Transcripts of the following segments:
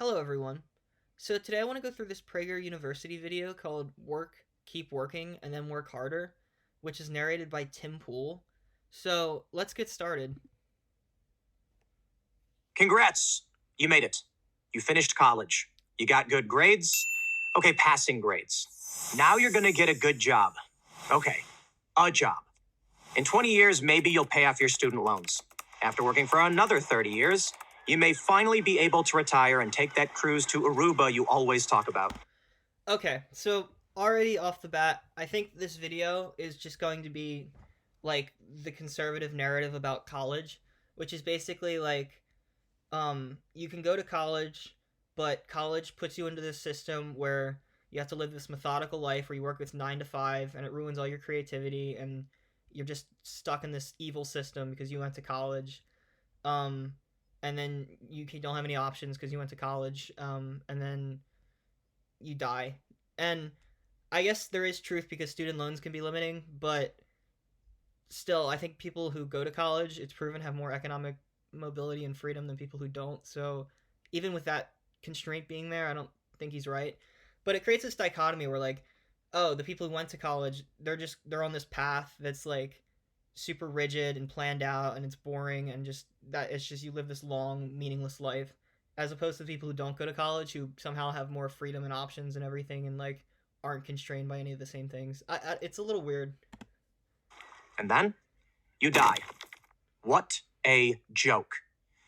Hello everyone. So today I want to go through this Prager University video called Work, Keep Working, and Then Work Harder, which is narrated by Tim Pool. So let's get started. Congrats! You made it. You finished college. You got good grades. Okay, passing grades. Now you're gonna get a good job. Okay, a job. In 20 years, maybe you'll pay off your student loans. After working for another 30 years, you may finally be able to retire and take that cruise to Aruba you always talk about. Okay, so already off the bat, I think this video is just going to be like the conservative narrative about college, which is basically like you can go to college, but college puts you into this system where you have to live this methodical life where you work with 9 to 5 and it ruins all your creativity and you're just stuck in this evil system because you went to college. Um, and then you don't have any options because you went to college. And then you die. And I guess there is truth because student loans can be limiting, but still, I think people who go to college, it's proven, have more economic mobility and freedom than people who don't. So even with that constraint being there, I don't think he's right. But it creates this dichotomy where like, oh, the people who went to college, they're on this path that's like super rigid and planned out and it's boring and just that it's just you live this long meaningless life as opposed to the people who don't go to college who somehow have more freedom and options and everything and like aren't constrained by any of the same things. It's a little weird. And then you die. What a joke.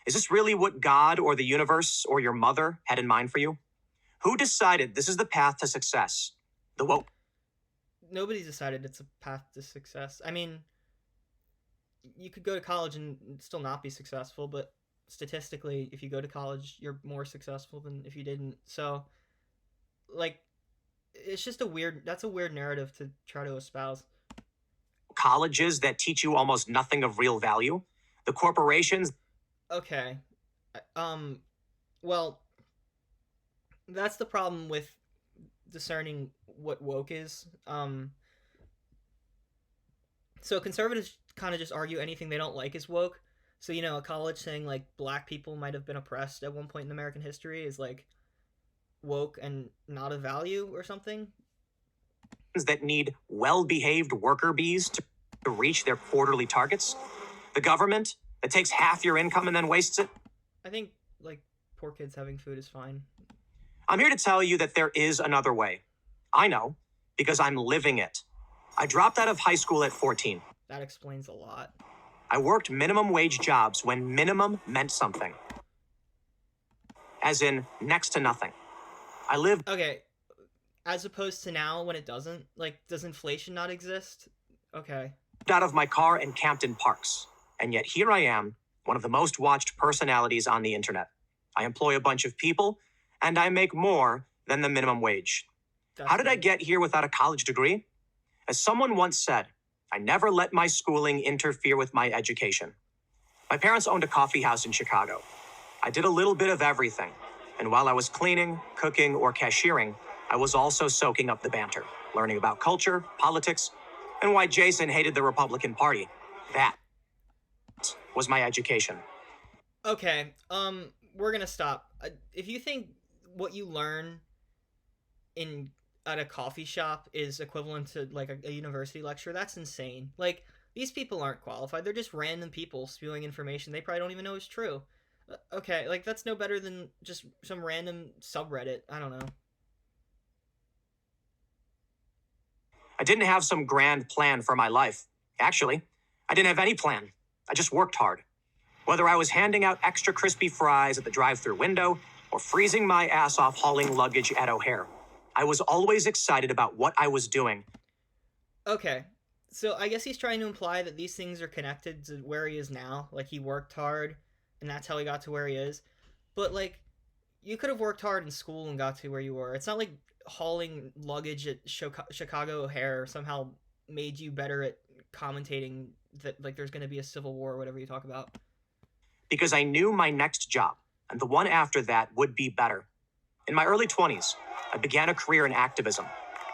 Is this really what God or the universe or your mother had in mind for you? Who decided this is the path to success? The woke. Nobody's decided it's a path to success. I mean, you could go to college and still not be successful, but statistically, if you go to college, you're more successful than if you didn't. So, like, it's just that's a weird narrative to try to espouse. Colleges that teach you almost nothing of real value. The corporations. Okay. Well, that's the problem with discerning what woke is. So conservatives kind of just argue anything they don't like is woke. So, a college saying like black people might have been oppressed at one point in American history is like woke and not a value or something. That need well-behaved worker bees to reach their quarterly targets. The government that takes half your income and then wastes it. I think like poor kids having food is fine. I'm here to tell you that there is another way. I know, because I'm living it. I dropped out of high school at 14. That explains a lot. I worked minimum wage jobs when minimum meant something. As in, next to nothing. I lived... Okay, as opposed to now when it doesn't? Like, does inflation not exist? Okay. Out of my car in Campton Parks. And yet here I am, one of the most watched personalities on the internet. I employ a bunch of people, and I make more than the minimum wage. How did I get here without a college degree? As someone once said, I never let my schooling interfere with my education. My parents owned a coffee house in Chicago. I did a little bit of everything, and while I was cleaning, cooking, or cashiering, I was also soaking up the banter, learning about culture, politics, and why Jason hated the Republican Party. That was my education. Okay, we're gonna stop. If you think what you learn at a coffee shop is equivalent to like a university lecture, that's insane. Like, these people aren't qualified. They're just random people spewing information they probably don't even know is true. Okay, like that's no better than just some random subreddit. I don't know. I didn't have some grand plan for my life. Actually, I didn't have any plan. I just worked hard. Whether I was handing out extra crispy fries at the drive-thru window or freezing my ass off hauling luggage at O'Hare, I was always excited about what I was doing. Okay, so I guess he's trying to imply that these things are connected to where he is now. Like, he worked hard, and that's how he got to where he is. But, like, you could have worked hard in school and got to where you were. It's not like hauling luggage at Chicago O'Hare somehow made you better at commentating that, like, there's going to be a civil war or whatever you talk about. Because I knew my next job, and the one after that, would be better. In my early 20s, I began a career in activism.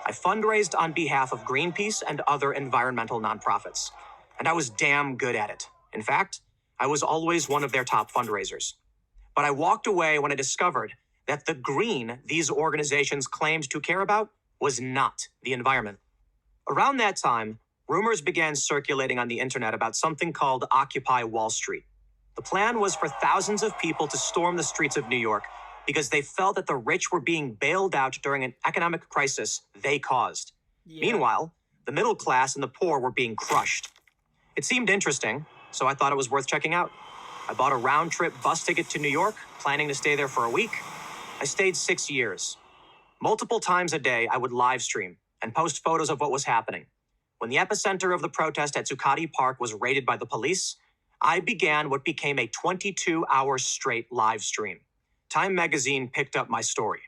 I fundraised on behalf of Greenpeace and other environmental nonprofits, and I was damn good at it. In fact, I was always one of their top fundraisers. But I walked away when I discovered that the green these organizations claimed to care about was not the environment. Around that time, rumors began circulating on the internet about something called Occupy Wall Street. The plan was for thousands of people to storm the streets of New York because they felt that the rich were being bailed out during an economic crisis they caused. Yeah. Meanwhile, the middle class and the poor were being crushed. It seemed interesting, so I thought it was worth checking out. I bought a round-trip bus ticket to New York, planning to stay there for a week. I stayed 6 years. Multiple times a day, I would live stream and post photos of what was happening. When the epicenter of the protest at Zuccotti Park was raided by the police, I began what became a 22-hour straight live stream. Time magazine picked up my story.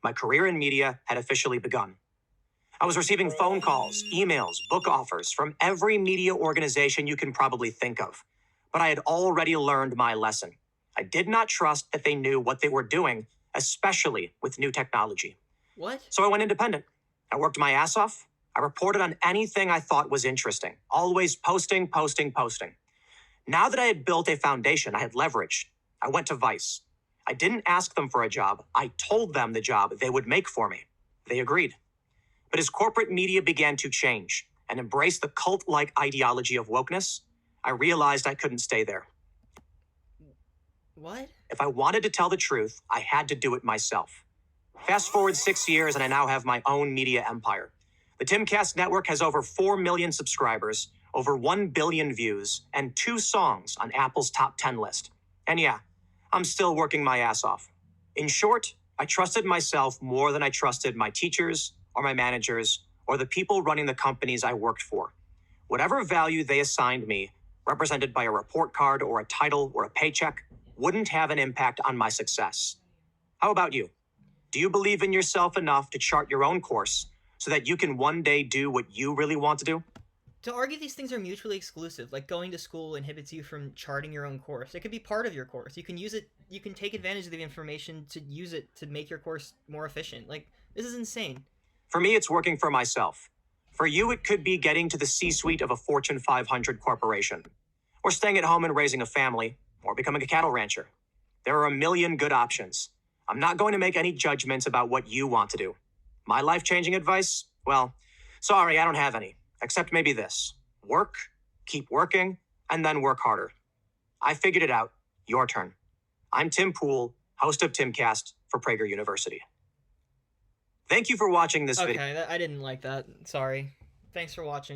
My career in media had officially begun. I was receiving phone calls, emails, book offers from every media organization you can probably think of. But I had already learned my lesson. I did not trust that they knew what they were doing, especially with new technology. What? So I went independent. I worked my ass off. I reported on anything I thought was interesting, always posting. Now that I had built a foundation, I had leverage. I went to Vice. I didn't ask them for a job. I told them the job they would make for me. They agreed. But as corporate media began to change and embrace the cult-like ideology of wokeness, I realized I couldn't stay there. What? If I wanted to tell the truth, I had to do it myself. Fast forward 6 years and I now have my own media empire. The Timcast Network has over 4 million subscribers, over 1 billion views, and 2 songs on Apple's top 10 list. And yeah, I'm still working my ass off. In short, I trusted myself more than I trusted my teachers or my managers or the people running the companies I worked for. Whatever value they assigned me, represented by a report card or a title or a paycheck, wouldn't have an impact on my success. How about you? Do you believe in yourself enough to chart your own course so that you can one day do what you really want to do? To argue these things are mutually exclusive, like going to school inhibits you from charting your own course. It could be part of your course. You can use it, you can take advantage of the information to use it to make your course more efficient. Like, this is insane. For me, it's working for myself. For you, it could be getting to the C-suite of a Fortune 500 corporation, or staying at home and raising a family, or becoming a cattle rancher. There are a million good options. I'm not going to make any judgments about what you want to do. My life-changing advice? Well, sorry, I don't have any. Except maybe this. Work, keep working, and then work harder. I figured it out. Your turn. I'm Tim Pool, host of Timcast for Prager University. Thank you for watching this video. Okay, I didn't like that. Sorry. Thanks for watching.